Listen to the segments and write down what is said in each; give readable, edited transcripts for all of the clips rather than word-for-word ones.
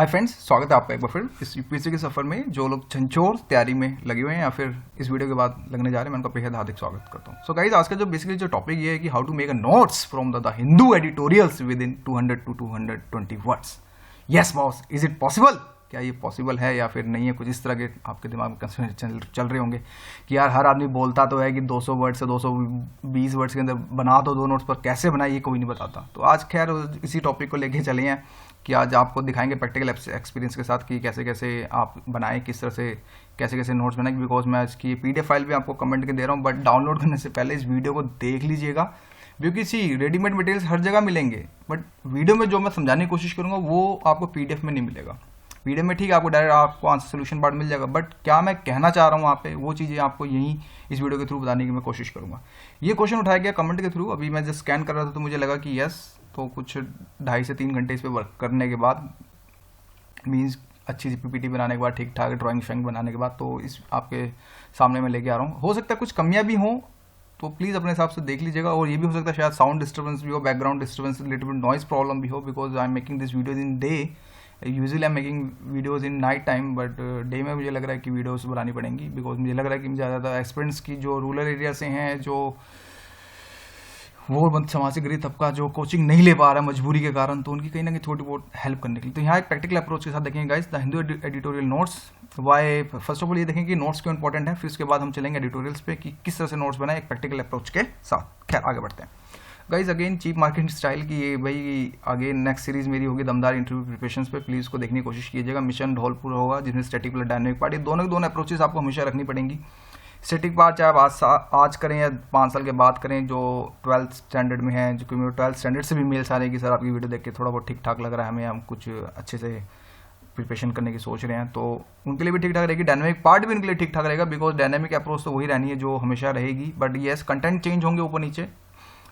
Hi friends, स्वागत है आपका एक बार फिर इस यूपीएससी के सफर में। जो लोग झंझोर तैयारी में लगे हुए हैं या फिर इस वीडियो के बाद लगने जा रहे हैं, मैं उनका बेहद हार्दिक स्वागत करता हूं। सो गाइस, आज का जो बेसिकली जो टॉपिक ये है कि how to make a notes from the Hindu editorials within 200 to 220 words. Yes boss, is it possible? क्या ये पॉसिबल है या फिर नहीं है? कुछ इस तरह के आपके दिमाग में कंसेप्ट चल रहे होंगे कि यार हर आदमी बोलता तो है कि 200 वर्ड से 220 वर्ड्स के अंदर बना दो नोट्स, पर कैसे बनाए ये कोई नहीं बताता। तो आज खैर इसी टॉपिक को लेके चले हैं कि आज आपको दिखाएंगे प्रैक्टिकल एक्सपीरियंस के साथ कि कैसे कैसे आप बनाएं, किस तरह से कैसे कैसे नोट्स बनाएं। बिकॉज मैं इसकी पीडीएफ फाइल भी आपको कमेंट के दे रहा हूँ, बट डाउनलोड करने से पहले इस वीडियो को देख लीजिएगा, क्योंकि सी रेडीमेड मटेरियल्स हर जगह मिलेंगे, बट वीडियो में जो मैं समझाने की कोशिश करूंगा वो आपको पीडीएफ में नहीं मिलेगा। पीडीएफ में ठीक है, आपको डायरेक्ट आपको आंसर सोल्यूशन पार्ट मिल जाएगा, बट क्या मैं कहना चाह रहा हूँ वहाँ पे वो चीज़ें आपको यहीं इस वीडियो के थ्रू बताने की मैं कोशिश करूंगा। ये क्वेश्चन उठाया गया कमेंट के थ्रू, अभी मैं जस्ट स्कैन कर रहा था तो मुझे लगा कि यस, तो कुछ 2.5 से 3 घंटे इस पर वर्क करने के बाद, मीन्स अच्छी सी पीपीटी बनाने के बाद, ठीक ठाक ड्राइंग श्राइंग बनाने के बाद, तो इस आपके सामने मैं लेके आ रहा हूँ। हो सकता है कुछ कमियां भी हों, तो प्लीज़ अपने हिसाब से देख लीजिएगा। और ये भी हो सकता है शायद साउंड डिस्टर्बेंस भी हो, background disturbance, little bit noise problem भी हो, because I am making this videos in day. Usually I am making videos in night time, but day में मुझे लग रहा है कि वीडियोज बनानी पड़ेंगी, बिकॉज मुझे लग रहा है कि ज़्यादा एक्सपीरियंस की जो रूरल एरिया से हैं, जो वो समाज से गरीब तबका जो कोचिंग नहीं ले पा रहा है मजबूरी के कारण, तो उनकी कहीं ना कहीं थोड़ी बहुत हेल्प करने के लिए, तो यहाँ एक प्रैक्टिकल अप्रोच के साथ देखेंगे guys the Hindu editorial notes. Why first of all ये देखेंगे कि नोट्स क्यों इंपॉर्टेंट है, फिर उसके बाद हम चलेंगे एडिटोरियल्स पे कि किस तरह से नोट्स बनाए एक प्रैक्टिकल अप्रोच के साथ। खैर आगे बढ़ते हैं guys. Again cheap marketing style की ये भाई अगेन नेक्स्ट सीरीज मेरी होगी दमदार इंटरव्यू प्रिपरेशंस पे, प्लीज उसको देखने की कोशिश कीजिएगा। मिशन ढोलपुर होगा जिसमें स्टैटिक प्लस डायनामिक पार्ट, दोनों अप्रोचेस आपको हमेशा रखनी पड़ेंगी। स्टैटिक पार्ट चाहे आप आज करें या 5 साल के बाद करें, जो 12th स्टैंडर्ड में है, जो कि मेरे 12th स्टैंडर्ड से भी मेल्स आ रहे हैं कि सर आपकी वीडियो देख के थोड़ा बहुत ठीक ठाक लग रहा है हमें, हम कुछ अच्छे से प्रिपरेशन करने की सोच रहे हैं, तो उनके लिए भी ठीक ठाक रहेगी। डायनामिक पार्ट भी उनके लिए ठीक ठाक रहेगा, बिकॉज डायनामिक अप्रोच तो वही रहनी है जो हमेशा रहेगी, बट येस कंटेंट चेंज होंगे ऊपर नीचे,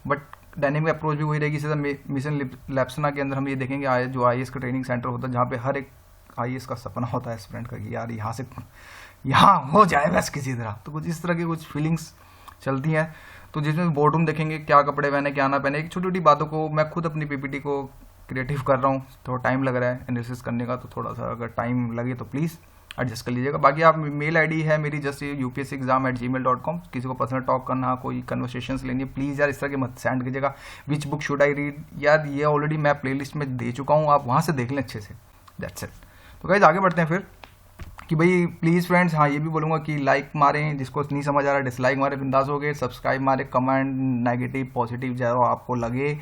बट डायनेमिक अप्रोच भी वही रहेगी। सीधा मिशन लैप्सना के अंदर हम ये देखेंगे जो आईएएस का ट्रेनिंग सेंटर होता है, जहाँ पे हर एक आईएएस का सपना होता है एस्पिरेंट का कि यार यहाँ हो जाए बस किसी तरह, तो कुछ इस तरह की कुछ फीलिंग्स चलती हैं। तो जिसमें बोर्ड रूम देखेंगे क्या कपड़े पहने क्या ना पहने, एक छोटी छोटी बातों को मैं खुद अपनी पीपीटी को क्रिएटिव कर रहा हूँ, थोड़ा टाइम लग रहा है एनालिसिस करने का, तो थोड़ा सा अगर टाइम लगे तो प्लीज़ एडजस्ट कर लीजिएगा। बाकी आप मेल आईडी है मेरी जस्ट upsexam@gmail.com, किसी को पर्सनल टॉक करना, कोई कन्वर्सेशंस लेनी है, प्लीज़ यार इस तरह के मत सेंड कीजिएगा। Which book should I read, यार ये ऑलरेडी मैं प्लेलिस्ट में दे चुका हूँ, आप वहाँ से देख लें अच्छे से, दैट्स इट। तो गाइस आगे बढ़ते हैं फिर कि भाई प्लीज़ फ्रेंड्स, हाँ ये भी बोलूँगा कि लाइक मारें, जिसको नहीं समझ आ रहा डिसलाइक मारे, बिंदास हो गए, सब्सक्राइब मारे, कमेंट नेगेटिव पॉजिटिव जो आपको लगे,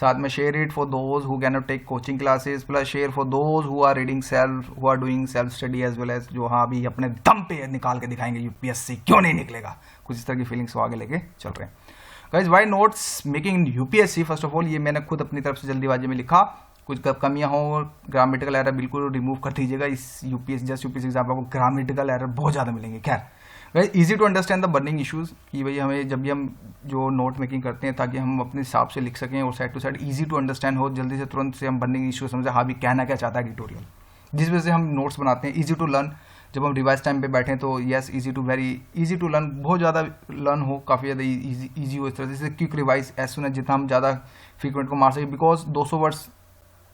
साथ में share it for those who can not take coaching classes, plus share for those who are reading self, who are doing self study as well as, जो हाँ अभी अपने दम पे निकाल के दिखाएंगे यूपीएससी क्यों नहीं निकलेगा, कुछ इस तरह की फीलिंग्स को आगे लेके चल रहे हैं। Guys why notes making UPSC, first of all ये मैंने खुद अपनी तरफ से जल्दीबाजी में लिखा, कुछ कमियां हो, ग्रामेटिकल एरर बिल्कुल रिमूव कर दीजिएगा। इस यूपीएससी एग्जाम आपको ग्रामेटिकल एरर बहुत ज़्यादा मिलेंगे। खैर guys easy to understand the burning issues, कि भाई हमें जब भी हम जो नोट मेकिंग करते हैं ताकि हम अपने हिसाब से लिख सकें और side to side easy to understand हो, जल्दी से तुरंत से हम बर्निंग इशू समझे हाँ भी कहना क्या चाहता है एडिटोरियल, जिस वजह से हम नोट्स बनाते हैं। इजी टू लर्न, जब हम रिवाइज टाइम पे बैठें तो yes easy to very easy to learn, बहुत ज़्यादा लर्न हो, काफ़ी ज़्यादा ईजी हो, इस तरह से क्विक रिवाइज एज सुन जितना हम ज़्यादा फ्रीक्वेंट को मार सकें, बिकॉज 200 वर्ड्स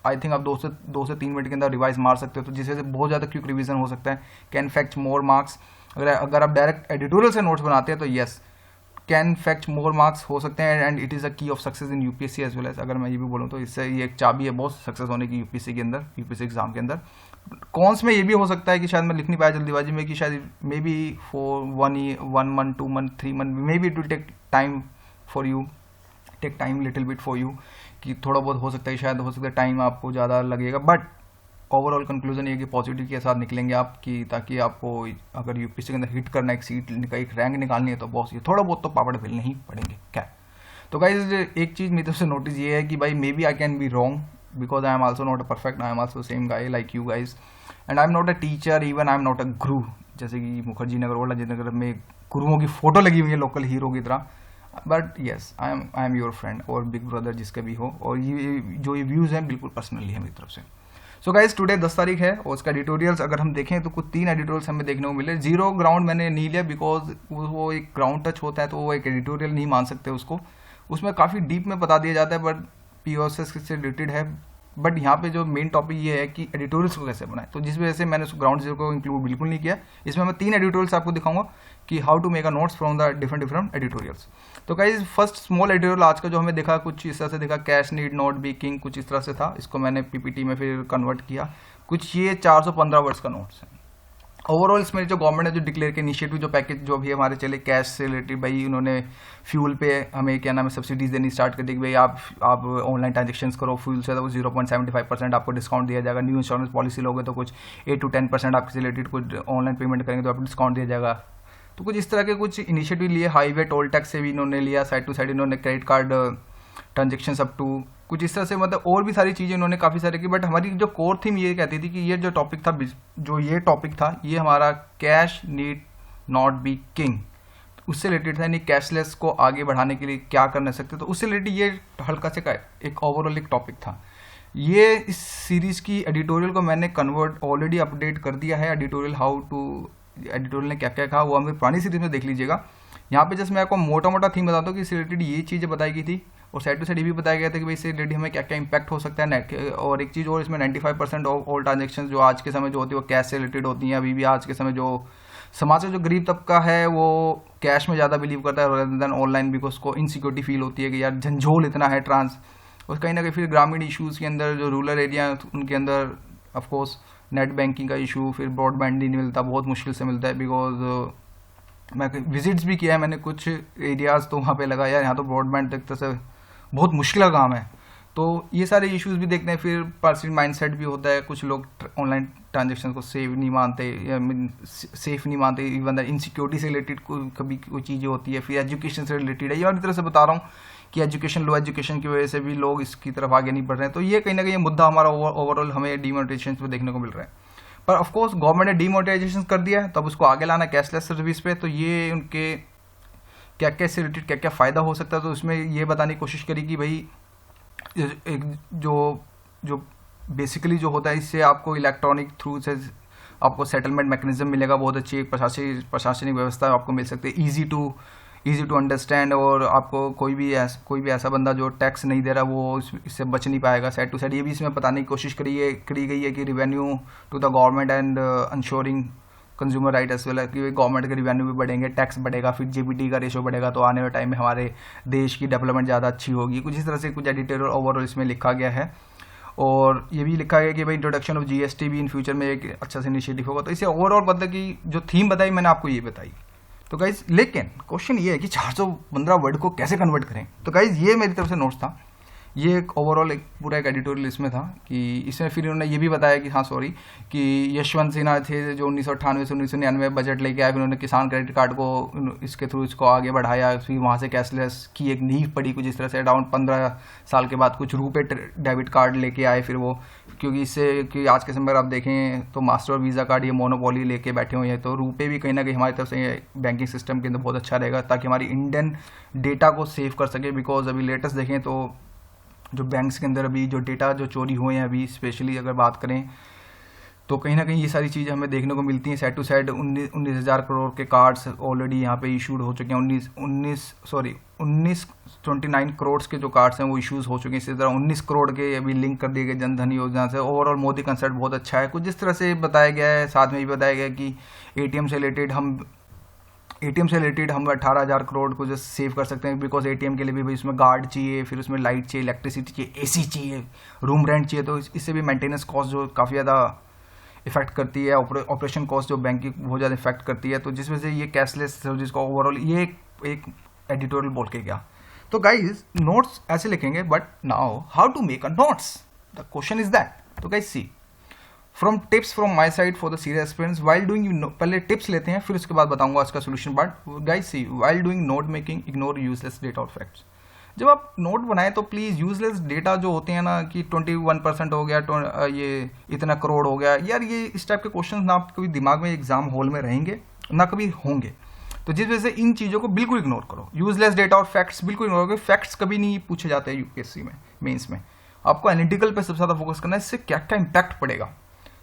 आई थिंक आप 2 से 3 मिनट के अंदर रिवाइज मार सकते हो, तो जिससे बहुत ज़्यादा क्विक रिवीजन हो सकता है, कैन फैक्ट मोर मार्क्स। अगर आप डायरेक्ट एडिटोरियल से नोट्स बनाते हैं तो yes can fact more marks हो सकते हैं, and it is a key of success in UPSC as well as. अगर मैं ये भी बोलूँ तो इससे ये एक चाबी है बहुत सक्सेस होने की यूपीएससी के अंदर, यूपीएससी एग्जाम के अंदर। कॉन्स में ये भी हो सकता है कि शायद मैं लिख नहीं पाया जल्दीबाजी में, कि शायद maybe for 1 month 2 month 3 month maybe it will take time for you, take time little bit for you, कि थोड़ा बहुत हो सकता है, शायद हो सकता है टाइम आपको ज़्यादा लगेगा, बट ओवरऑल कंक्लूजन ये कि पॉजिटिव के साथ निकलेंगे आप, कि ताकि आपको अगर यूपीएससी के अंदर हिट करना, एक सीट एक रैंक निकालनी है, तो बॉस ये थोड़ा बहुत तो पापड़ बेलने ही पड़ेंगे। क्या तो गाइस एक चीज़ मेरी तरफ से नोटिस ये है कि भाई maybe I can be wrong, because I am also not a perfect, I am also same guy like you guys, and I am not a teacher, even I am not a guru, जैसे कि मुखर्जी नगर वाला जिनगर में गुरुओं की photo लगी हुई है local hero की तरह, but yes I am your friend और बिग ब्रदर जिसके भी हो, और ये जो ये व्यूज़ हैं बिल्कुल पर्सनली है मेरी तरफ से। सो गाइज टुडे 10 तारीख है और उसका एडिटोरियल्स अगर हम देखें तो कुछ 3 एडिटोरियल्स हमें देखने को मिले। जीरो ग्राउंड मैंने नहीं लिया, बिकॉज वो एक ग्राउंड टच होता है, तो वो एक एडिटोरियल नहीं मान सकते उसको, उसमें काफ़ी डीप में बता दिया जाता है, बट पीओएसएस से रिलेटेड है, बट यहाँ पे जो मेन टॉपिक ये है कि एडिटोरियल्स को कैसे बनाए, तो जिस वजह से मैंने ग्राउंड जीरो को इंक्लूड बिल्कुल नहीं किया। इसमें मैं 3 एडिटोरियल्स आपको दिखाऊंगा कि how to make a notes from the different editorials. तो गाइस फर्स्ट स्मॉल एडिटोरियल आज का जो हमें देखा कुछ इस तरह से देखा, cash need not be king, कुछ इस तरह से था। इसको मैंने पीपीटी में फिर कन्वर्ट किया। कुछ ये 415 वर्ड्स का नोट्स है। ओवरऑल इसमें जो गवर्नमेंट ने जो डिक्लेयर किया इनिशिएटिव, जो पैकेज जो भी हमारे चले कैश से रिलेटेड, भाई उन्होंने फ्यूल पे हमें क्या नाम है सब्सिडीज देनी स्टार्ट कर दी कि भाई आप ऑनलाइन ट्रांजेक्शन्स करो फ्यूल से, तो 0.75% आपको डिस्काउंट दिया जाएगा। न्यू इंश्योरेंस पॉलिसी लोगे तो कुछ 8 to 10% आपसे रिलेटेड कुछ ऑनलाइन पेमेंट करेंगे तो आपको डिस्काउंट दिया जाएगा। तो कुछ इस तरह के कुछ इनिशिएटिव लिए। हाईवे टोल टैक्स से भी इन्होंने लिया, साइड टू साइड इन्होंने credit card transaction up to कुछ इस तरह से, मतलब और भी सारी चीज़ें इन्होंने काफ़ी सारी की। बट हमारी जो कोर थीम ये कहती थी कि ये जो टॉपिक था ये हमारा cash need not be king, उससे रिलेटेड था। यानी कैशलेस को आगे बढ़ाने के लिए क्या करना सकते, तो उससे रिलेटेड ये हल्का से एक ओवरऑल एक टॉपिक था। ये इस सीरीज़ की एडिटोरियल को मैंने कन्वर्ट ऑलरेडी अपडेट कर दिया है। एडिटोरियल ने क्या क्या कहा वो हमें पुरानी सीरीज में देख लीजिएगा। यहाँ पे जस्ट मैं आपको मोटा मोटा थीम बताता हूँ कि इससे रिलेटेड ये चीज़ें बताई गई थी, और साइड टू साइड ये भी बताया गया था कि भाई इससे रिलेटेड हमें क्या क्या इंपैक्ट हो सकता है नेट। और एक चीज़ और, इसमें 95% ऑफ ऑल ट्रांजेक्शन जो आज के समय जो होती है वो कैश से रिलेटेड होती हैं। अभी भी आज के समय जो समाज का जो गरीब तबका है वो कैश में ज़्यादा बिलीव करता है rather than ऑनलाइन, बिकॉज उसको इनसिक्योरिटी फील होती है कि यार झंझोल इतना है और कहीं ना कहीं फिर ग्रामीण इशूज़ के अंदर जो रूरल एरिया उनके अंदर ऑफकोर्स नेट बैंकिंग का इशू, फिर ब्रॉडबैंड नहीं मिलता, बहुत मुश्किल से मिलता है। बिकॉज मैं विजिट्स भी किया है मैंने कुछ एरियाज़, तो वहाँ पे लगा यार यहाँ तो ब्रॉडबैंड देखते से बहुत मुश्किल का काम है। तो ये सारे इश्यूज भी देखते हैं। फिर पर्सनल माइंडसेट भी होता है, कुछ लोग ऑनलाइन ट्रांजेक्शन को सेफ नहीं मानते या सेफ नहीं मानते, इवन द इनसिक्योरिटी से रिलेटेड कभी कोई चीज़ें होती है। फिर एजुकेशन से रिलेटेड है, ये वाली तरह से बता रहा हूँ कि एजुकेशन, लो एजुकेशन की वजह से भी लोग इसकी तरफ आगे नहीं बढ़ रहे हैं। तो ये कहीं ना कहीं मुद्दा हमारा ओवरऑल हमें डीमोनेटाइजेशन पे देखने को मिल रहा है। पर ऑफकोर्स गवर्नमेंट ने डीमोनेटाइजेशन कर दिया है, तब उसको आगे लाना कैशलेस सर्विस पे, तो ये उनके क्या क्या से रिलेटेड क्या क्या फ़ायदा हो सकता है। तो उसमें ये बताने की कोशिश करी कि भाई एक जो बेसिकली जो होता है इससे आपको इलेक्ट्रॉनिक थ्रू से आपको सेटलमेंट मैकेनिज्म मिलेगा, बहुत अच्छी एक प्रशासनिक व्यवस्था आपको मिल सकती है, ईजी टू अंडरस्टैंड। और आपको कोई भी ऐसा बंदा जो टैक्स नहीं दे रहा वो इससे बच नहीं पाएगा। साइड टू साइड ये भी इसमें बताने की कोशिश करी गई है कि revenue to the government and ensuring consumer right as well है कि गवर्नमेंट के रिवेन्यू भी बढ़ेंगे, टैक्स बढ़ेगा, फिर जीडीपी का रेशो बढ़ेगा, तो आने वाले टाइम में हमारे देश की डेवलपमेंट ज़्यादा अच्छी होगी। कुछ इस तरह से कुछ एडिटोरियल ओवरऑल इसमें लिखा गया है। और ये भी लिखा गया कि भाई इंट्रोडक्शन ऑफ जीएसटी भी इन फ्यूचर में एक अच्छा सा इनिशिएटिव होगा। तो इसे ओवरऑल मतलब कि जो थीम बताई मैंने आपको ये बताई। तो गाइज लेकिन क्वेश्चन ये है कि 415 वर्ड को कैसे कन्वर्ट करें। तो गाइज ये मेरी तरफ से नोट्स था, ये एक ओवरऑल एक पूरा एक एडिटोरियल इसमें था कि इसमें फिर उन्होंने ये भी बताया कि कि यशवंत सिन्हा थे जो 1998 से 1999 बजट लेके आए, फिर उन्होंने किसान क्रेडिट कार्ड को इसके थ्रू इसको आगे बढ़ाया, फिर वहाँ से कैशलेस की एक नींव पड़ी कुछ इस तरह से। अराउंड 15 साल के बाद कुछ रुपे डेबिट कार्ड लेके आए फिर वो, क्योंकि इससे कि आज के समय आप देखें तो मास्टर और वीज़ा कार्ड ये मोनोपोली लेके बैठे हुए हैं। तो रुपे भी कहीं ना कहीं हमारी तरफ से बैंकिंग सिस्टम के अंदर बहुत अच्छा रहेगा ताकि हमारी इंडियन डेटा को सेव कर सके। बिकॉज अभी लेटेस्ट देखें तो जो बैंक्स के अंदर अभी जो डेटा जो चोरी हुए हैं अभी स्पेशली अगर बात करें तो कहीं ना कहीं ये सारी चीज़ें हमें देखने को मिलती हैं। साइड टू साइड 19,000 करोड़ के कार्ड्स ऑलरेडी यहाँ पे इशूड हो चुके हैं। 29 करोड़ के जो कार्ड्स हैं वो इशूज़ हो चुके हैं। इसी तरह 19 करोड़ के अभी लिंक कर दिए गए जनधन योजना से। ओवरऑल मोदी कंसेप्ट बहुत अच्छा है। कुछ जिस तरह से बताया गया है, साथ में भी बताया गया कि एटीएम से रिलेटेड हम 18,000 करोड़ को जस्ट सेव कर सकते हैं। बिकॉज एटीएम के लिए भी भाई उसमें गार्ड चाहिए, फिर उसमें लाइट चाहिए, इलेक्ट्रिसिटी चाहिए, एसी चाहिए, रूम रेंट चाहिए। तो इससे भी मेंटेनेंस कॉस्ट जो काफ़ी ज़्यादा इफेक्ट करती है, ऑपरेशन कॉस्ट जो बैंक की बहुत ज़्यादा इफेक्ट करती है। तो जिस वजह से ये कैशलेस सर्विस का ओवरऑल ये एक एडिटोरियल बोल के गया। तो गाइज नोट्स ऐसे लिखेंगे, but now how to make a notes, the question is that. तो guys see from tips from my side for the serious experience while doing, पहले टिप्स लेते हैं फिर उसके बाद बताऊंगा इसका solution part. Guys see while doing note making ignore useless data और फैक्ट्स। जब आप नोट बनाएं तो प्लीज़ यूजलेस डेटा जो होते हैं ना कि 21% हो गया, ये इतना करोड़ हो गया, यार ये इस टाइप के क्वेश्चन ना आपके कभी दिमाग में एग्जाम हॉल में रहेंगे ना कभी होंगे। तो जिस वजह से इन चीज़ों को बिल्कुल इग्नोर करो। यूजलेस डेटा और फैक्ट्स बिल्कुल इग्नोर करो। फैक्ट्स कभी नहीं पूछे जाते हैं यूपीएससी में, मेंस में। आपको एनालिटिकल पे सबसे ज़्यादा फोकस करना है, इससे क्या क्या इंपैक्ट पड़ेगा।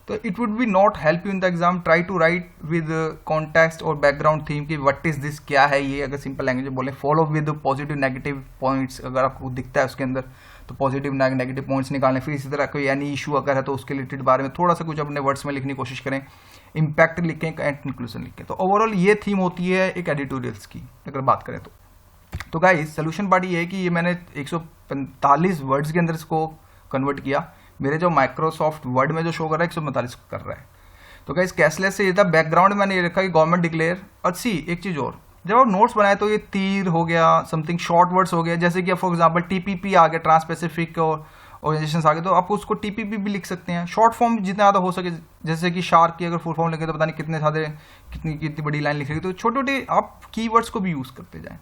तो it would be not help you in the exam. Try to write with context और बैकग्राउंड थीम कि व्हाट इज दिस, क्या है ये, अगर सिंपल लैंग्वेज बोले. Follow with positive negative points, अगर आपको दिखता है उसके अंदर तो पॉजिटिव नेगेटिव पॉइंट्स निकालने. फिर इसी तरह कोई एनी इशू अगर है तो उसके रिलेटेड बारे में थोड़ा सा कुछ अपने वर्ड्स में लिखने की कोशिश करें. इम्पैक्ट लिखें एंड कंक्लूजन लिखें. तो ओवरऑल ये थीम होती है एक एडिटोरियल्स की अगर बात करें तो गाइस सोल्यूशन पार्ट ये है कि ये मैंने 145 वर्ड्स के अंदर इसको कन्वर्ट किया. मेरे जो माइक्रोसॉफ्ट वर्ड में जो शो कर रहा है 145 कर रहा है. तो गाइस कैशलेस से ये था. बैकग्राउंड में मैंने ये रखा कि गवर्नमेंट डिक्लेयर. अच्छी एक चीज़ और, जब आप नोट्स बनाए तो ये तीर हो गया, समथिंग शॉर्ट वर्ड्स हो गया, जैसे कि फॉर एग्जांपल टीपीपी आ गया, ट्रांस पैसिफिक ऑर्गेनाइजेशन आ गए, तो आप उसको टीपीपी भी लिख सकते हैं. शॉर्ट फॉर्म जितना ज़्यादा हो सके, जैसे कि शार्क की अगर फुल फॉर्म लिखे तो पता नहीं कितने सारे कितनी बड़ी लाइन लिखेगी. तो छोटे छोटे आप कीवर्ड्स को भी यूज़ करते जाएं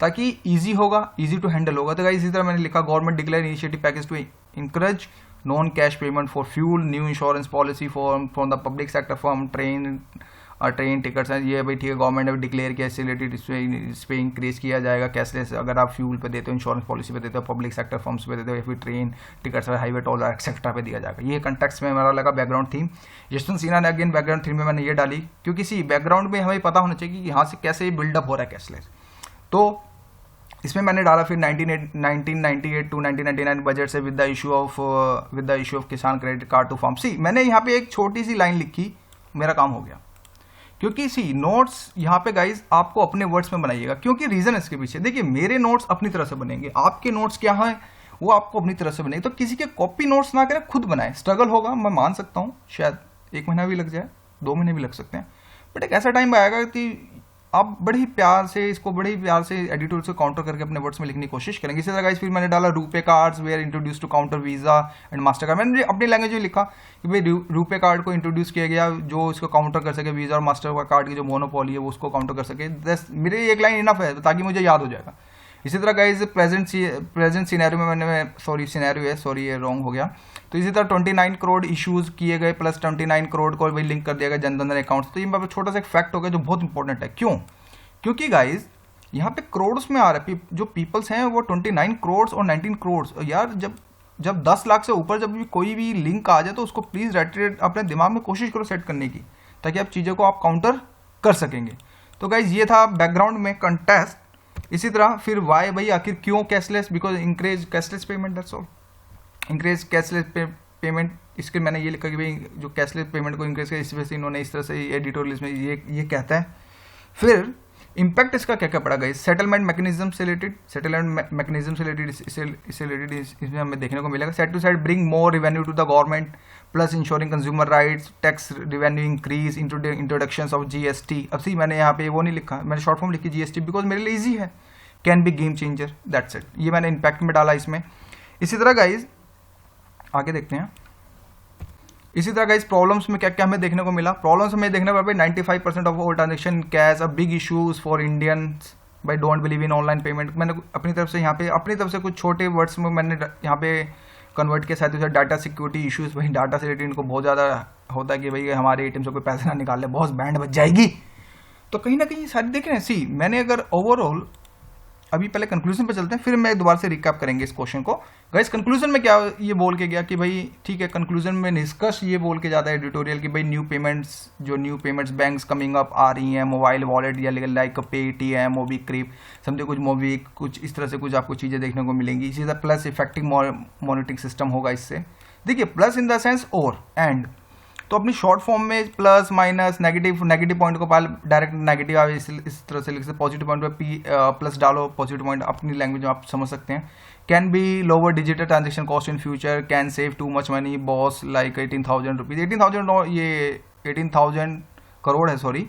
ताकि ईजी होगा, ईजी टू हैंडल होगा. तो इसी तरह मैंने लिखा government declare initiative package to encourage non cash payment for fuel, new insurance policy for the public sector form train tickets हैं. ये भाई ठीक है, गवर्नमेंट ने डिक्लेयर किया इससे रिलेटेड इस पर इंक्रीज किया जाएगा कैशलेस. अगर आप फ्यूल पे देते हो, इंश्योरेंस पॉलिसी पे देते हो, पब्लिक सेक्टर फॉर्म्स पे देते हो, या फिर train tickets highway toll etcetera पे दिया जाएगा. ये कंटेक्स्ट में हमारा लगा बैकग्राउंड थीम. यशवंत सिन्हा ने अगेन बैकग्राउंड थीम में मैंने ये डाली क्योंकि सी बैकग्राउंड में हमें पता होना चाहिए कि यहाँ से कैसे बिल्डअप हो रहा है कैशलेस. तो इसमें मैंने डाला फिर 1998 टू 1999 बजट से विद द इशू ऑफ किसान क्रेडिट कार्ड टू फार्म. सी मैंने यहाँ पे एक छोटी सी लाइन लिखी, मेरा काम हो गया. क्योंकि सी नोट्स यहाँ पे गाइज आपको अपने वर्ड्स में बनाइएगा, क्योंकि रीजन इसके पीछे देखिए, मेरे नोट्स अपनी तरह से बनेंगे, आपके नोट्स क्या हैं वो आपको अपनी तरह से बनेंगे. तो किसी के कॉपी नोट्स ना करें, खुद बनाए. स्ट्रगल होगा, मैं मान सकता हूँ, शायद 1 महीना भी लग जाए, 2 महीने भी लग सकते हैं, बट एक ऐसा टाइम आएगा कि आप बड़े ही प्यार से एडिटोरियल से काउंटर करके अपने वर्ड्स में लिखने की कोशिश करेंगे. इसी तरह फिर मैंने डाला RuPay cards were introduce to counter visa and master card. मैंने अपनी लैंग्वेज में लिखा कि भाई रुपे कार्ड को इंट्रोड्यूस किया गया जो इसको काउंटर कर सके, वीजा और मास्टर कार्ड की जो मोनोपोली है वो उसको काउंटर कर सके. मेरे एक लाइन इनफ है ताकि मुझे याद हो जाएगा. इसी तरह गाइज प्रेजेंट सिनेरियो में मैंने ये रॉन्ग हो गया. तो इसी तरह 29 करोड़ इश्यूज किए गए प्लस 29 करोड़ को भी लिंक कर दिया गया जनधन अकाउंट. तो ये छोटा सा एक फैक्ट हो गया जो बहुत इंपॉर्टेंट है. क्यों? क्योंकि गाइज यहाँ पे करोड़ में आ रहा है. जो पीपल्स हैं वो 29 करोड़ और 19 करोड़. यार जब 10 लाख से ऊपर जब भी कोई भी लिंक आ जाए तो उसको प्लीज रेट अपने दिमाग में कोशिश करो सेट करने की, ताकि आप चीज़ों को आप काउंटर कर सकेंगे. तो गाइज ये था बैकग्राउंड में कंटेस्ट. इसी तरह फिर वाई, भाई आखिर क्यों cashless? Because increase cashless payment, that's all. Increase cashless payment, इसके मैंने ये लिखा कि भाई जो कैशलेस पेमेंट को इंक्रेज किया, इस वजह से इन्होंने इस तरह से एडिटोरियल में ये कहता है. फिर इम्पैक्ट इसका क्या क्या पड़ा गई? सेटलमेंट मैकेनिज्म से रिलेटेड इसमें हमें देखने को मिलेगा. Set to side bring more revenue to the government plus ensuring consumer rights, tax revenue increase, introduction of GST. अब सी मैंने यहाँ पे वो नहीं लिखा, मैंने शॉर्ट फॉर्म लिखी जीएसटी बिकॉज मेरे लिए ईजी है. Can be game changer, that's it. ये मैंने इम्पैक्ट में डाला इसमें. इसी तरह गाइज आगे देखते हैं. इसी तरह गाइस प्रॉब्लम्स में क्या क्या हमें देखने को मिला? प्रॉब्लम्स हमें देखने को मिला 95% of all transaction cash, a big issues for Indians by don't believe in online payment. मैंने अपनी तरफ से यहाँ पे अपनी तरफ से कुछ छोटे वर्ड्स में मैंने यहाँ पे कन्वर्ट किया. साथ ही साथ डाटा सिक्योरिटी इशूज़, वही डाटा से रिलेटेड इनको बहुत ज़्यादा होता है कि भाई हमारे एटीएम से कोई पैसे ना निकाल ले, बहुत बैंड बच जाएगी. तो कहीं ना कहीं सारी देखें सी मैंने अगर ओवरऑल अभी पहले कंक्लूजन पे चलते हैं, फिर मैं दोबारा से रिकैप करेंगे इस क्वेश्चन को. गाइस कंक्लूजन में क्या ये बोल के गया कि भाई ठीक है, कंक्लूजन में निष्कर्ष ये बोल के जाता है एडिटोरियल कि भाई new payments banks coming up आ रही हैं, मोबाइल वॉलेट या लाइक पेटीएम, मोबीक्विक, समझे कुछ मोबीक्विक, कुछ इस तरह से कुछ आपको चीज़ें देखने को मिलेंगी. इसी तरह प्लस इफेक्टिव मॉनिटरिंग सिस्टम होगा इससे. देखिए प्लस इन द सेंस और एंड, तो अपनी शॉर्ट फॉर्म में प्लस माइनस नेगेटिव पॉइंट को पहले डायरेक्ट नेगेटिव आए इस तरह से लिख सकते. पॉजिटिव पॉइंट पे प्लस डालो, पॉजिटिव पॉइंट अपनी लैंग्वेज में आप समझ सकते हैं. Can be lower digital transaction cost in future, can save too much money boss like 18,000 rupees. 18,000 crore है, सॉरी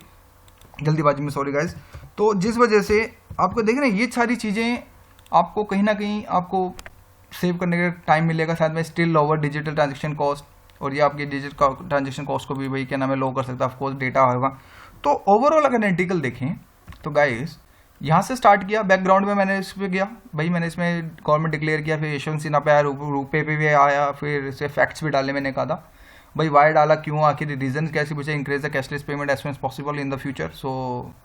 जल्दीबाजी में, सॉरी गाइज. तो जिस वजह से आपको देख रहे हैं ये सारी चीज़ें आपको कहीं ना कहीं आपको सेव करने का टाइम मिलेगा. साथ में still lower digital transaction cost, और ये आपकी डिजिटल ट्रांजेक्शन कॉस्ट को भी भाई क्या नाम है लो कर सकता है. ऑफकोर्स डेटा होगा. तो ओवरऑल अगर एनालिटिकल देखें तो गाइस यहाँ से स्टार्ट किया. बैकग्राउंड में मैंने इस पर गया भाई, मैंने इसमें गवर्नमेंट डिक्लेयर किया, फिर यशवंत सिन्हा पे आया, रुपए पे भी आया, फिर इसे फैक्ट्स भी डालने मैंने कहा था भाई वाई डाला क्यों, आखिर रीजन कैसे पूछे. Increase the cashless payment as soon as possible in the future so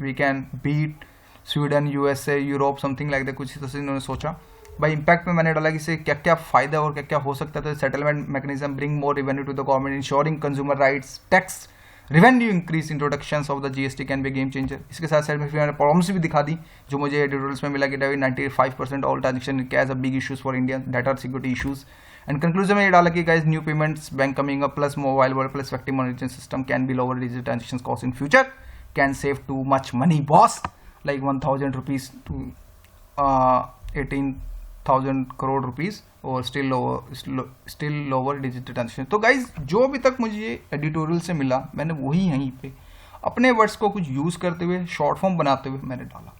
we can beat Sweden, USA, Europe, something like that, कुछ इस तरह से इन्होंने सोचा. भाई इम्पैक्ट में मैंने डाला कि इससे क्या क्या फ़ायदा और क्या क्या हो सकता है। तो settlement mechanism bring more revenue to the government, ensuring consumer rights, tax revenue increase, introduction of the GST can be game changer. इसके साथ साथ में फिर मैंने प्रॉब्लम्स भी दिखा दी जो मुझे एडिटोरियल्स में मिला कि 95% all transaction cause a big issues for India, data security issues. And conclusion में ये डाला कि guys new payments bank coming up plus mobile world plus effective monitoring system can be lower digital transaction cost in future, can save too much money boss, like 1000 rupees to 18,000 crore rupees और still lower digital transaction. तो guys जो अभी तक मुझे editorial से मिला मैंने वही यहीं पे अपने वर्ड्स को कुछ यूज़ करते हुए शॉर्ट फॉर्म बनाते हुए मैंने डाला।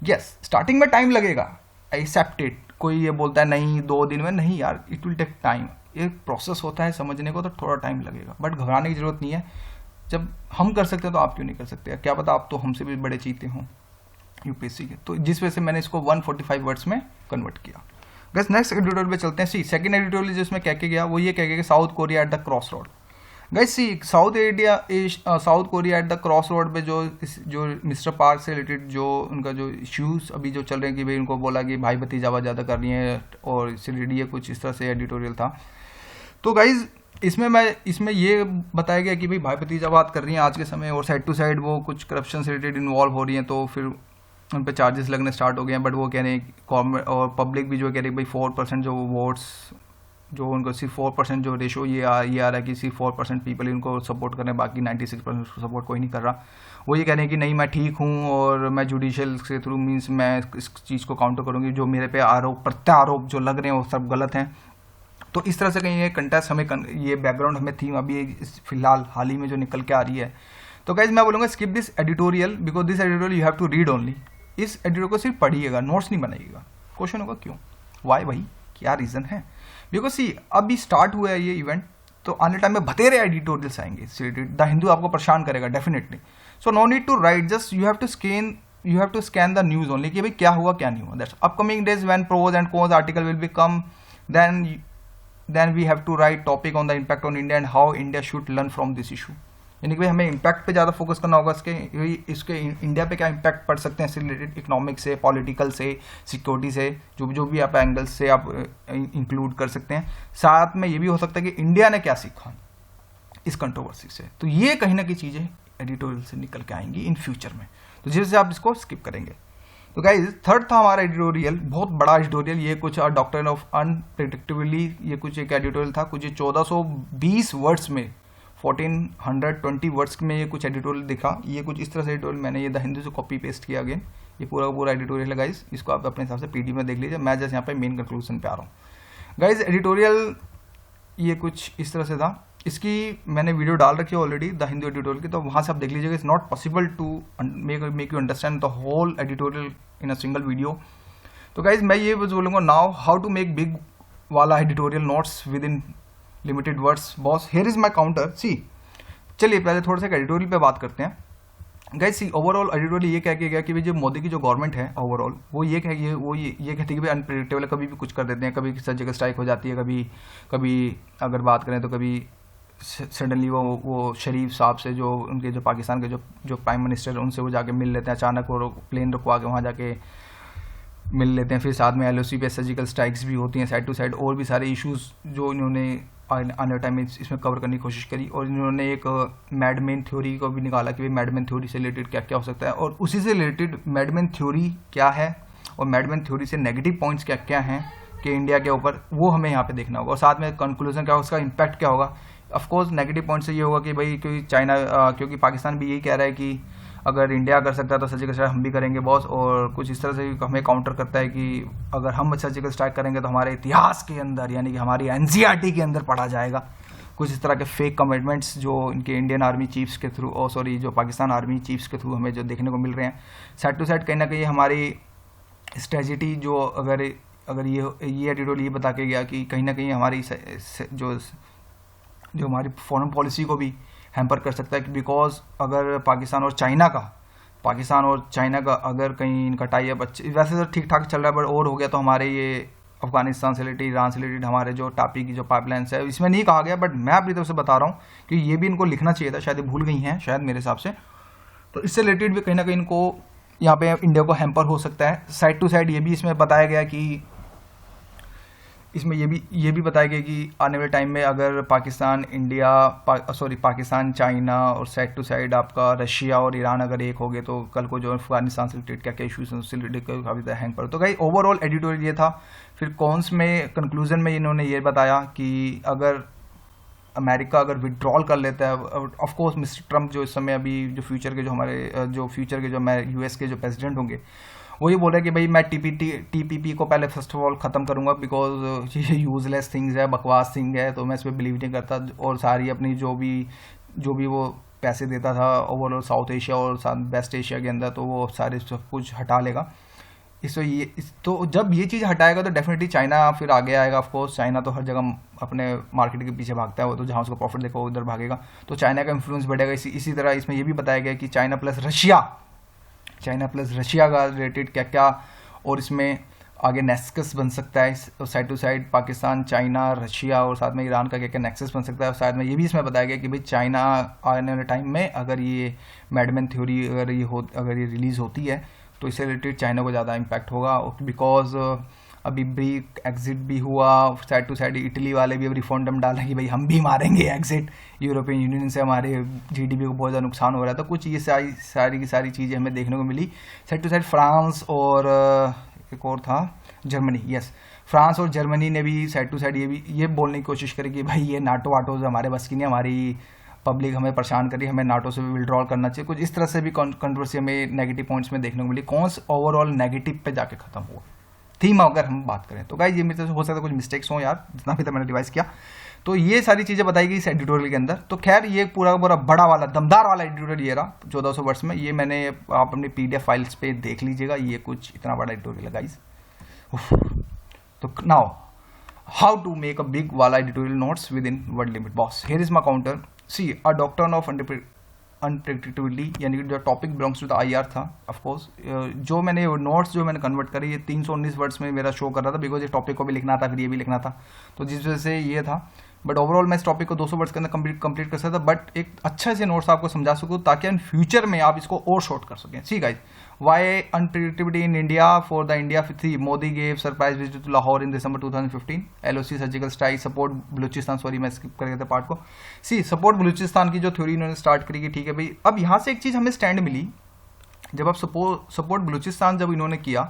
यस स्टार्टिंग में टाइम लगेगा, आई एक्सेप्ट इट। कोई ये बोलता है नहीं 2 दिन में, नहीं यार, इट विल टेक टाइम। एक प्रोसेस होता है समझने को, तो थोड़ा टाइम लगेगा, बट घबराने की जरूरत नहीं है। जब हम कर सकते हैं तो आप क्यों नहीं कर सकते? क्या पता आप तो हमसे भी बड़े चीते हों यूपीएससी के। तो जिस वजह से मैंने इसको 145 वर्ड्स में कन्वर्ट किया। बस नेक्स्ट एडिटोरियल पे चलते हैं। सी सेकंड एडिटोरियल जिसमें कह के गया वो ये कह के South Korea at the cross road. Guys see South Korea at the cross road पे जो मिस्टर पार्क से रिलेटेड जो उनका जो इश्यूज अभी जो चल रहे हैं कि भाई उनको बोला कि भाई भतीजावा ज़्यादा कर रही है और इससे रिलेटेड ये कुछ इस तरह से एडिटोरियल था। तो गाइज इसमें ये बताया गया कि भाई भतीजावाद कर रही हैं आज के समय और साइड टू साइड वो कुछ करप्शन से रिलेटेड इन्वॉल्व हो रही हैं, तो फिर उन पे चार्जेस लगने स्टार्ट हो गए हैं। बट वो कह रहे हैं गवर्नमेंट और पब्लिक भी जो कह रही है भाई 4% जो वोट्स जो उनको सिर्फ 4% जो रेशो ये आ रहा है कि सिर्फ 4% पीपल इनको सपोर्ट कर रहे हैं, बाकी 96% सपोर्ट कोई नहीं कर रहा। वो ये कह रहे हैं कि नहीं मैं ठीक हूँ और मैं जुडिशियल के थ्रू मीन्स मैं इस चीज़ को काउंटर करूँगी, जो मेरे पे आरोप प्रत्यारोप जो लग रहे हैं वो सब गलत हैं। तो इस तरह से कहीं ये कंटेस्ट हमें ये बैकग्राउंड हमें थीम अभी फिलहाल हाल ही में जो निकल के आ रही है। तो गाइज मैं बोलूँगा skip this editorial because this editorial you have to read only. इस एडिटोरियल को सिर्फ पढ़िएगा, नोट्स नहीं बनाइएगा। क्वेश्चन होगा क्यों, वाई भाई, क्या रीज़न है? बिकॉज सी अभी स्टार्ट हुआ है ये इवेंट, तो आने टाइम में बतेरे एडिटोरियल्स आएंगे। द हिंदू आपको परेशान करेगा definitely. So no need to write, just you have to scan the news only कि भाई क्या हुआ क्या नहीं हुआ। That's upcoming days when pros and cons article will become, then we have to write topic on the impact on India and how India should learn from this issue। यानी कि भाई हमें इम्पैक्ट पे ज़्यादा focus करना होगा इसके India पे क्या इम्पैक्ट पड़ सकते हैं इससे रिलेटेड, इकोनॉमिक से, पॉलिटिकल से, सिक्योरिटी से, जो भी आप एंगल्स से आप इंक्लूड कर सकते हैं। साथ में ये भी हो सकता है कि इंडिया ने क्या सीखा इस कंट्रोवर्सी से। तो ये कहीं ना कहीं चीज़ें एडिटोरियल से निकल के आएंगी इन फ्यूचर में, तो जिससे आप इसको स्किप करेंगे। तो गाइज थर्ड था हमारा एडिटोरियल, बहुत बड़ा एडिटोरियल, ये कुछ डॉक्ट्रिन ऑफ अनप्रेडिक्टेबिलिटी, ये कुछ एक एडिटोरियल था, कुछ 1420 वर्ड्स में 1420 वर्ड्स में ये कुछ एडिटोरियल दिखा। ये कुछ इस तरह से एडिटोरियल मैंने ये द हिंदू से कॉपी पेस्ट किया अगेन। ये पूरा एडिटोरियल है गाइज, इसको आप अपने हिसाब से पीडी में देख लीजिए। मैं जैसे यहाँ पे मेन कंक्लूजन पे आ रहा हूँ। गाइज एडिटोरियल ये कुछ इस तरह से था, इसकी मैंने वीडियो डाल रखी है ऑलरेडी द हिंदू एडिटोरियल की, तो वहाँ से आप देख लीजिएगा। It's not possible to make you understand the whole editorial in a single video. तो गाइज मैं ये बोलूँगा now how to make big वाला editorial notes within limited words boss. Here is my counter. See चलिए पहले थोड़ा सा editorial पे बात करते हैं। गाइज सी ओवरऑल एडिटोरियल ये कह के गया कि भाई जो मोदी की जो गवर्नमेंट है ओवरऑल वो ये कहती है कि भाई अनप्रेडिक्टेबल है, कभी भी कुछ कर देते हैं, कभी सर्जिकल स्ट्राइक हो जाती है, कभी अगर बात करें तो कभी सडनली वो शरीफ साहब से जो उनके जो पाकिस्तान के जो प्राइम मिनिस्टर उनसे वो जाके मिल लेते हैं, अचानक वो प्लेन रुकवा के वहाँ जाके मिल लेते हैं। फिर साथ में एलओसी पे सर्जिकल स्ट्राइक्स भी होती हैं साइड टू साइड, और भी सारे इश्यूज जो इन्होंने आने टाइम में इसमें कवर करने की कोशिश करी। और इन्होंने एक मैडमैन थ्योरी को भी निकाला कि भाई मैडमैन थ्योरी से रिलेटेड क्या क्या हो सकता है, और उसी से रिलेटेड मैडमैन थ्योरी क्या है और मैडमैन थ्योरी से नेगेटिव पॉइंट्स क्या क्या हैं कि इंडिया के ऊपर, वो हमें यहाँ पे देखना होगा। और साथ में कंक्लूजन क्या होगा, उसका इम्पैक्ट क्या होगा। ऑफकोर्स नेगेटिव पॉइंट से ये होगा कि भाई क्योंकि पाकिस्तान भी यही कह रहा है कि अगर इंडिया कर सकता है तो सर्जिकल स्ट्राइक हम भी करेंगे बॉस, और कुछ इस तरह से हमें काउंटर करता है कि अगर हम सर्जिकल स्ट्राइक करेंगे तो हमारे इतिहास के अंदर यानी कि हमारी एनसीईआरटी के अंदर पढ़ा जाएगा। कुछ इस तरह के फेक कमिटमेंट्स जो इनके इंडियन आर्मी चीफ्स के थ्रू जो पाकिस्तान आर्मी चीफ्स के थ्रू हमें जो देखने को मिल रहे हैं। साइड टू साइड कहीं ना कहीं हमारी स्ट्रेटजी जो अगर ये एडिटोरियल ये बता के गया कि कहीं ना कहीं हमारी जो हमारी फॉरेन पॉलिसी को भी हैम्पर कर सकता है। बिकॉज अगर पाकिस्तान और चाइना का अगर कहीं इनका टाई अप वैसे तो ठीक ठाक चल रहा है, बट और हो गया तो हमारे ये अफगानिस्तान से रिलेटेड, ईरान से रिलेटेड हमारे जो टापी की जो पाइपलाइंस है, इसमें नहीं कहा गया, बट मैं अपनी तरफ से बता रहा हूँ कि ये भी इनको लिखना चाहिए था, शायद भूल गई हैं शायद मेरे हिसाब से। तो इससे रिलेटेड भी कहीं ना कहीं इनको यहाँ पे इंडिया को हैम्पर हो सकता है। साइड टू साइड ये भी इसमें बताया गया कि इसमें ये भी बताया गया कि आने वाले टाइम में अगर पाकिस्तान इंडिया पाकिस्तान चाइना और साइड टू साइड आपका रशिया और ईरान अगर एक हो गए तो कल को जो अफगानिस्तान से रिलेटेड क्या क्या इशूज हैं उससे रिलेटेड काफ़ी ज़्यादा हैंग पड़े। तो गाइस ओवरऑल एडिटोरियल ये था। फिर कॉन्स में कंक्लूजन में इन्होंने ये बताया कि अगर अमेरिका अगर विड्रॉल कर लेता है, ऑफ कोर्स मिस्टर ट्रम्प जो इस समय अभी जो फ्यूचर के जो यूएस के जो प्रेसिडेंट होंगे वो ये बोल रहे हैं कि भाई मैं टीपीपी को पहले फर्स्ट ऑफ ऑल ख़त्म करूंगा बिकॉज ये यूजलेस थिंग्स है, बकवास थिंग है, तो मैं इस पर बिलीव नहीं करता। और सारी अपनी जो भी वो पैसे देता था ओवरऑल साउथ एशिया और वेस्ट एशिया के अंदर, तो वो सारे सब कुछ हटा लेगा। तो जब ये चीज़ हटाएगा तो डेफिनेटली चाइना फिर आगे आएगा। ऑफ कोर्स चाइना तो हर जगह अपने मार्केट के पीछे भागता है, वो तो जहाँ उसको प्रॉफिट देखो उधर भागेगा, तो चाइना का इन्फ्लुएंस बढ़ेगा। इसी तरह इसमें ये भी बताया गया कि चाइना प्लस रशिया का रिलेटेड क्या क्या, और इसमें आगे नेक्सस बन सकता है side to side Pakistan China Russia और साथ में ईरान का क्या क्या नेक्सस बन सकता है। और साथ में ये भी इसमें बताया गया कि भाई चाइना आने वाले टाइम में अगर ये मैडमैन थ्योरी अगर ये रिलीज़ होती है तो इससे रिलेटेड चाइना को ज़्यादा इम्पैक्ट होगा, बिकॉज अभी ब्रेक एग्जिट भी हुआ साइड टू साइड। इटली वाले भी अब रिफरेंडम डाला कि भाई हम भी मारेंगे एग्जिट, यूरोपियन यूनियन से हमारे जीडीपी को बहुत ज़्यादा नुकसान हो रहा है। तो कुछ ये सारी की सारी चीज़ें हमें देखने को मिली। साइड टू साइड फ्रांस और एक और था जर्मनी, यस फ्रांस और जर्मनी ने भी साइड टू साइड ये बोलने की कोशिश करी कि भाई ये नाटो वाटो हमारे बस की नहीं, हमारी पब्लिक हमें परेशान करी, हमें नाटो से भी विड्रॉल करना चाहिए। कुछ इस तरह से भी कंट्रोवर्सी हमें नेगेटिव पॉइंट्स में देखने को मिली। कौन से ओवरऑल नेगेटिव पे जाके खत्म हुआ थीम अगर हम बात करें तो गाइस ये मेरे से हो सकता है कुछ मिस्टेक्स हो यार, जितना भी था मैंने रिवाइज किया। तो ये सारी चीज़ें बताई गई इस एडिटोरियल के अंदर। तो खैर ये पूरा बड़ा वाला दमदार वाला एडिटोरियल ये रहा 1400 वर्ड्स में। ये मैंने आप अपनी PDF फाइल्स पे देख लीजिएगा, ये कुछ इतना बड़ा एडिटोरियल है गाइस। तो now how to make a big वाला editorial notes within word limit boss, here is my counter. See a doctrine of unpredictability, यानी कि जो topic belongs to the IR था। ऑफ कोर्स जो मैंने notes जो मैंने कन्वर्ट करी ये 319 वर्ड्स में मेरा शो कर रहा था, बिकॉज इस टॉपिक को भी लिखना था फिर ये भी लिखना था, तो जिस वजह से ये था। बट ओवरऑल मैं इस टॉपिक को 200 वर्ड्स के अंदर कंप्लीट कर सकता, बट एक अच्छे से नोट्स आपको समझा सकूँ ताकि इन फ्यूचर में आप इसको और शॉर्ट कर सकें। See guys, why unpredictability in India for the India 3 Modi gave surprise visit to Lahore in December 2015, LOC surgical strike support Balochistan, sorry मैं स्किप कर गया था पार्ट को। सी सपोर्ट बलूचिस्तान की जो थ्योरी इन्होंने स्टार्ट करी कि ठीक है भाई, अब यहाँ से एक चीज़ हमें स्टैंड मिली जब आप सपोर्ट बलूचिस्तान जब इन्होंने किया,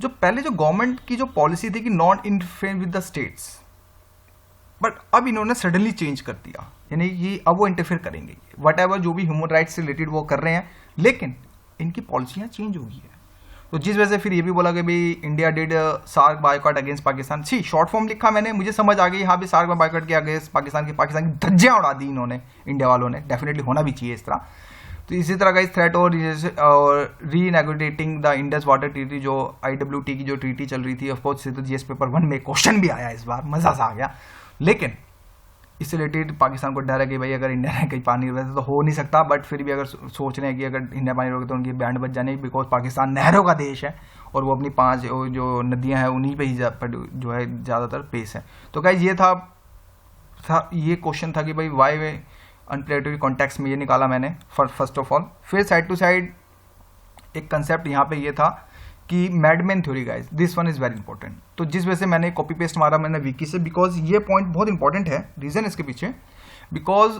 जो पहले जो गवर्नमेंट की जो पॉलिसी थी कि not interfere with the states, but अब इन्होंने सडनली चेंज कर दिया, यानी कि अब वो इंटरफेयर करेंगे वट एवर जो भी ह्यूमन राइट्स से रिलेटेड वो कर रहे हैं, लेकिन इनकी पॉलिसियाँ चेंज हो गई है। तो जिस वजह से फिर ये भी बोला कि भाई India did SAARC boycott against Pakistan. See short form लिखा मैंने, मुझे समझ आ गई, हाँ भी सार्क बायकॉट के अगेंस्ट पाकिस्तान की धज्जियाँ उड़ा दी इन्होंने इंडिया वालों ने, डेफिनेटली होना भी चाहिए इस तरह। तो इसी तरह का इस थ्रेट और रीनेगोटिएटिंग द इंडस वाटर ट्रीटी, जो IWT की जो ट्रीटी चल रही थी, ऑफकोर्स तो GS पेपर 1 में क्वेश्चन भी आया इस बार, मजा सा आ गया। लेकिन इससे रिलेटेड पाकिस्तान को डर है कि भाई अगर इंडिया ने कहीं पानी वैसे तो हो नहीं सकता, बट फिर भी अगर सोच रहे हैं कि अगर इंडिया पानी रोके तो उनकी बैंड बच जाने, बिकॉज पाकिस्तान नहरों का देश है और वो अपनी 5 जो नदियां हैं उन्हीं पे ही जो है ज़्यादातर पेस है। तो गाइस ये ये क्वेश्चन था कि भाई वाई वे अनप्रेडिक्टेबल कॉन्टेक्स्ट में, ये निकाला मैंने फर्स्ट ऑफ ऑल। फिर साइड टू साइड एक कंसेप्ट यहाँ पे ये था कि madman theory guys, this one is very important. तो जिस वजह से मैंने कॉपी पेस्ट मारा मैंने विकी से, बिकॉज ये पॉइंट बहुत इंपॉर्टेंट है, रीज़न इसके पीछे, बिकॉज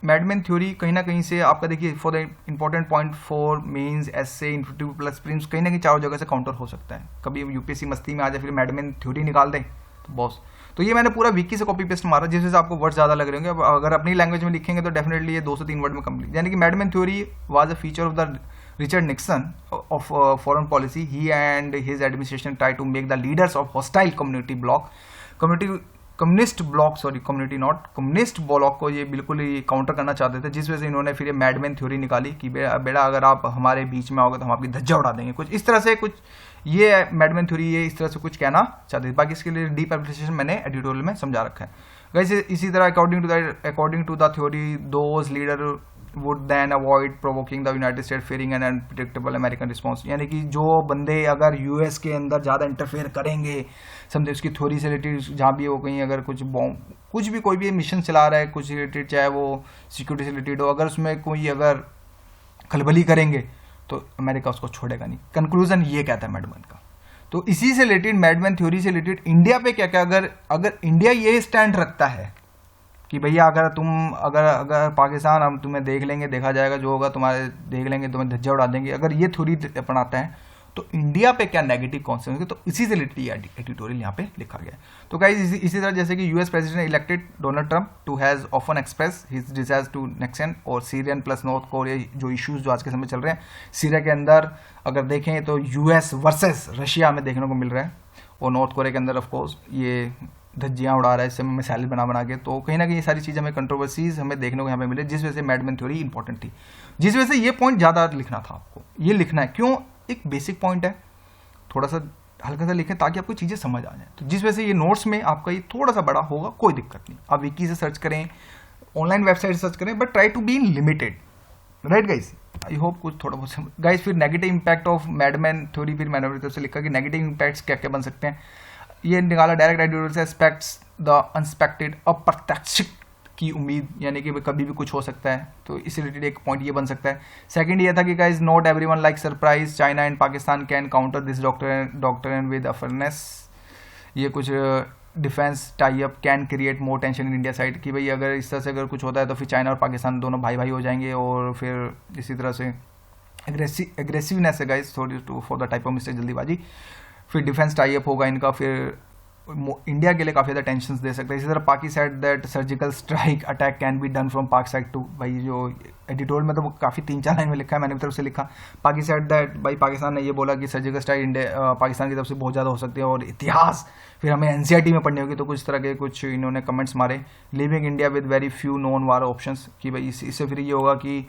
मैडमैन थ्योरी कहीं ना कहीं से आपका देखिए for the important point for mains essay interview plus prelims कहीं ना कहीं चारों जगह से काउंटर हो सकता है। कभी UPSC मस्ती में आ जाए फिर मैडमैन थ्योरी निकाल दें तो बॉस। तो ये मैंने पूरा विकी से कॉपी पेस्ट मारा, जिस वजह से आपको वर्ड ज़्यादा लग रहे होंगे। अगर अपनी लैंग्वेज में लिखेंगे तो डेफिनेटली ये 2 से 3 वर्ड में कंप्लीट। यानी कि madman theory was a feature of the Richard Nixon of foreign policy. He and his administration tried to make the leaders of hostile communist bloc को ये बिल्कुल ही काउंटर करना चाहते थे, जिस वजह से इन्होंने फिर ये मैडमैन थ्योरी निकाली कि बेटा अगर आप हमारे बीच में आओगे तो हम आपकी धज्जा उड़ा देंगे, कुछ इस तरह से। कुछ ये मैडमैन थ्योरी ये इस तरह से कुछ कहना चाहते थे। बाकी इसके लिए डीप एप्लीकेशन मैंने एडिटोरियल में समझा रखा है गाइस। इसी तरह according to the theory those leader would then avoid provoking the United States fearing an unpredictable American response, यानी कि जो बंदे अगर US के अंदर ज़्यादा इंटरफेयर करेंगे, समझे उसकी थ्योरी से रिलेटेड जहाँ भी वो कहीं अगर कुछ भी कोई भी मिशन चला रहा है कुछ रिलेटेड, चाहे वो सिक्योरिटी से रिलेटेड हो, अगर उसमें कोई अगर खलबली करेंगे तो अमेरिका उसको छोड़ेगा नहीं। कंक्लूजन ये कहता है मैडमैन का। तो इसी से रिलेटेड, मैडमैन थ्योरी से रिलेटेड इंडिया पे क्या क्या, अगर इंडिया ये स्टैंड रखता है कि भैया अगर पाकिस्तान हम तुम्हें देख लेंगे, देखा जाएगा, जो होगा तुम्हारे देख लेंगे, तुम्हें धज्जा उड़ा देंगे, अगर ये थ्योरी अपनाता है तो इंडिया पे क्या नेगेटिव कॉन्सिक्वेंस, तो इसी से रिलेटेड एडिटोरियल यहाँ पे लिखा गया है। तो गाइस इसी तरह जैसे कि US president elected Donald Trump too has often express his desire to Nixon और सीरियन प्लस नॉर्थ कोरिया जो इश्यूज जो आज के समय चल रहे हैं सीरिया के अंदर, अगर देखें तो यूएस वर्सेस रशिया में देखने को मिल रहा है, और नॉर्थ कोरिया के अंदर ऑफकोर्स ये धज्जियाँ उड़ा रहा है इस समय मिसाइल बना के। तो कहीं ना कहीं ये सारी चीज़ें हमें कंट्रोवर्सीज हमें देखने को यहाँ पे मिले, जिस वजह से मैडमैन थ्योरी इंपॉर्टेंट थी, जिस वजह से ये पॉइंट ज़्यादा लिखना था आपको, ये लिखना है क्यों, एक बेसिक पॉइंट है, थोड़ा सा हल्का सा लिखें ताकि आपको चीज़ें समझ आ जाए। तो जिस वजह से ये नोट्स में आपका ये थोड़ा सा बड़ा होगा, कोई दिक्कत नहीं, आप विकी से सर्च करें, ऑनलाइन वेबसाइट से सर्च करें, but try to be limited, right guys. I hope कुछ थोड़ा बहुत गाइस। फिर negative impact of madman theory, फिर मैंने अपनी तरफ से लिखा कि नेगेटिव इंपैक्ट्स क्या क्या बन सकते हैं, ये निकाला डायरेक्ट एडिटोरियल से, एस्पेक्ट्स द अनएक्सपेक्टेड, अप्रत्याशित की उम्मीद, यानी कि कभी भी कुछ हो सकता है, तो इससे रिलेटेड एक पॉइंट ये बन सकता है। सेकंड ये था कि guys not everyone like surprise, China and Pakistan can counter this doctor with awareness, ये कुछ defence tie up can create more tension in India side, कि भाई अगर इस तरह से अगर कुछ होता है तो फिर चाइना और पाकिस्तान दोनों भाई भाई हो जाएंगे, और फिर इसी तरह से एग्रेसिवनेस है guys, sorry to for the type of mistake, जल्दीबाजी, फिर डिफेंस टाई अप होगा इनका, फिर इंडिया के लिए काफ़ी ज़्यादा टेंशन दे सकता है। इसी तरह पाकि side that surgical strike attack can be done from पाक साइड टू, भाई जो एडिटोरियल में तो वो काफ़ी 3-4 लाइन में लिखा है, मैंने भी तरफ से लिखा, पाकि साइड दैट, भाई पाकिस्तान ने ये बोला कि सर्जिकल स्ट्राइक इंडिया पाकिस्तान की तरफ से बहुत ज़्यादा हो सकती है, और इतिहास फिर हमें एनसीईआरटी में पढ़नी होगी, तो कुछ तरह के कुछ इन्होंने कमेंट्स मारे। Living India with very few non war options, कि भाई इससे फिर ये होगा कि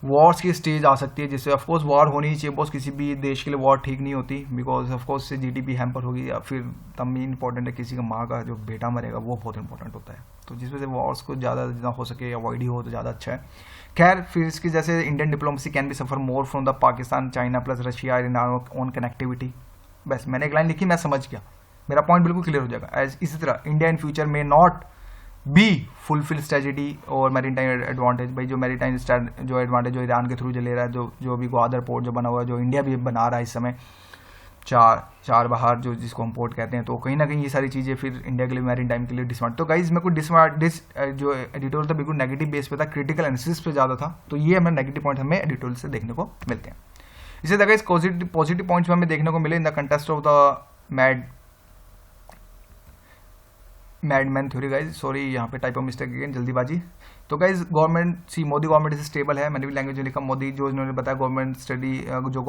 वॉर्स की स्टेज आ सकती है, जिससे ऑफकोर्स वॉर होनी ही चाहिए बॉस, किसी भी देश के लिए वॉर ठीक नहीं होती, बिकॉज ऑफकोर्स से जीडीपी हैम्पर होगी, या फिर तब मेन इंपॉर्टेंट है किसी का माँ का जो बेटा मरेगा वो बहुत इंपॉर्टेंट होता है, तो जिस वजह से वॉर्स को ज़्यादा जितना हो सके अवॉइड ही हो तो ज़्यादा अच्छा है। खैर फिर इसकी जैसे Indian diplomacy can be suffer more from the Pakistan China plus Russia in on connectivity, बस मैंने एक लाइन लिखी, मैं समझ गया, मेरा पॉइंट बिल्कुल क्लियर हो जाएगा। एज इसी तरह इंडिया इन फ्यूचर में नॉट बी फुलफिल स्ट्रेटेजी और मैरीटाइम एडवांटेज, भाई जो मैरीटाइम जो एडवांटेज जो ईरान के थ्रू जो ले रहा है, जो भी ग्वादर पोर्ट जो बना हुआ है, जो इंडिया भी बना रहा है इस समय, चार बाहर जो जिसको हम पोर्ट कहते हैं, तो कहीं ना कहीं ये सारी चीज़ें फिर इंडिया के लिए मैरीटाइम के लिए डिसमार्ट। तो गाइज मेरे को जो एडिटोरियल था बिल्कुल नेगेटिव बेस पे था, क्रिटिकल एनालिसिस पे ज़्यादा था, तो ये हमें नेगेटिव पॉइंट हमें एडिटोरियल से देखने को मिलते हैं। इसी तरह इस पॉजिटिव पॉइंट्स हमें देखने को मिले in the contest of the madman theory guys, sorry यहाँ पे टाइप ऑफ मिस्टेक अगेन, जल्दीबाजी। तो guys government Modi government is stable है, मैंने भी लैंग्वेज में लिखा, मोदी जो इन्होंने बताया गवर्नमेंट स्टडी जो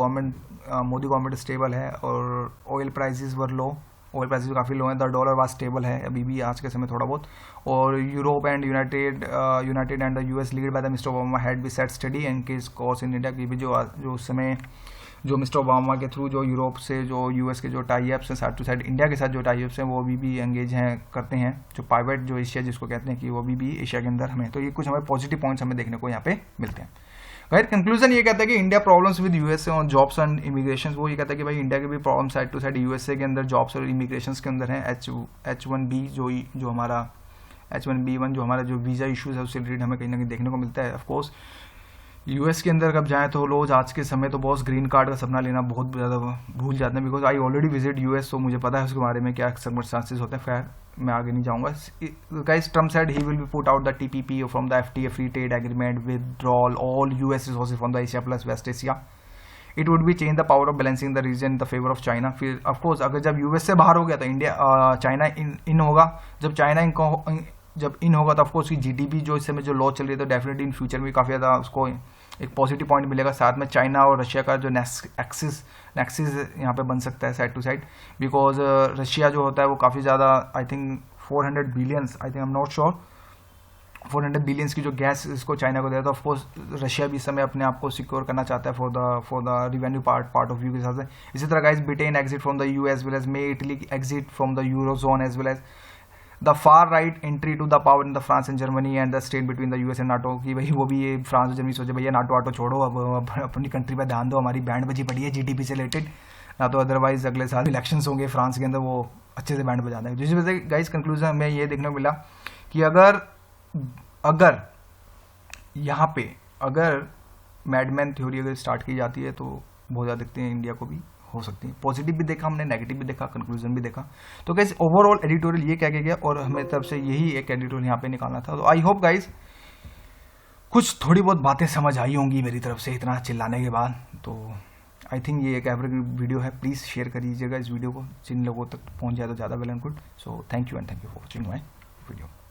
मोदी गवर्नमेंट स्टेबल है, और ऑयल प्राइसेस वर लो, ऑयल प्राइसेस काफ़ी लो हैं, द डॉलर वाज स्टेबल है अभी भी आज के समय थोड़ा बहुत, और Europe and united and the US lead by the mister Obama had be set study and case cause in India, की भी जो उस समय जो मिस्टर ओबामा के थ्रू जो यूरोप से जो यूएस के जो टाई अप्स हैं साइड टू साइड इंडिया के साथ जो टाई अप्स हैं वो अभी भी एंगेज हैं करते हैं, जो पाइवेट जो एशिया जिसको कहते हैं कि वो अभी भी एशिया के अंदर हमें, तो ये कुछ हमें पॉजिटिव पॉइंट्स हमें देखने को यहाँ पे मिलते हैं। राइट, कंक्लूजन ये कहता है कि India problems with USA on jobs and immigration, वो ये कहता है कि भाई इंडिया के भी problem side to side USA के अंदर जॉब्स और इमिग्रेशन के अंदर है। H1B जो हमारा H1B1 जो हमारा जो वीज़ा इशूज़ है उससे रिलेटेड हमें कहीं ना कहीं देखने को मिलता है। ऑफकोर्स यूएस के अंदर कब जाएँ तो लोग आज के समय तो बॉस ग्रीन कार्ड का सपना लेना बहुत ज़्यादा भूल जाते हैं, because I already visit US, तो मुझे पता है उसके बारे में क्या सर्कमस्टांसेस होते हैं। खैर मैं आगे नहीं जाऊँगा। Guys Trump said he will be put out the TPP from the FTA free trade agreement, withdrawal all US resources from the Asia plus West Asia, it would be change the power of balancing the region in the favour of China. फिर of course अगर जब US से बाहर हो गया तो India China in होगा, जब चाइना जब इन होगा तो ऑफकोर्स की GDP जो इस समय जो लॉ चल रही है तो डेफिनेटली इन फ्यूचर में काफ़ी ज़्यादा उसको एक पॉजिटिव पॉइंट मिलेगा। साथ में चाइना और रशिया का जो नेक्सिस यहाँ पे बन सकता है side to side, because Russia जो होता है वो काफ़ी ज़्यादा I think 400 billions, I think I am not sure 400 billions की जो गैस इसको चाइना को देता है, तो ऑफकोर्स रशिया भी इस समय अपने आप को सिक्योर करना चाहता है for the revenue part of view के हिसाब से। इसी तरह guys Britain exit from the EU as well as May Italy exit from the eurozone as well as the far right entry to the power in the France and Germany and the state between the US and NATO, कि भाई वो भी ये France और Germany सोचे भैया NATO छोड़ो, अब अपनी कंट्री पर ध्यान दो, हमारी बैंड बजी पड़ी है GDP से रिलेटेड, ना तो अदरवाइज अगले साल इलेक्शंस होंगे फ्रांस के अंदर, वो अच्छे से बैंड बजाते हैं। जिस वजह से गाइस कंक्लूजन हमें ये देखने को मिला कि अगर यहाँ पे अगर मैडमैन थ्योरी अगर स्टार्ट की जाती है तो बहुत ज़्यादा दिखते हैं इंडिया को भी हो सकती है। पॉजिटिव भी देखा हमने, नेगेटिव भी देखा, कंक्लूजन भी देखा। तो गाइस ओवरऑल एडिटोरियल ये क्या गया और हमें तरफ से यही एक एडिटोरियल यहाँ पे निकालना था। तो आई होप गाइस कुछ थोड़ी बहुत बातें समझ आई होंगी मेरी तरफ से इतना चिल्लाने के बाद। तो आई थिंक ये एक एवरी वीडियो है, प्लीज़ शेयर करिएगा इस वीडियो को, जिन लोगों तक पहुँच जाए तो ज़्यादा well and good. So thank you and thank you for watching my video.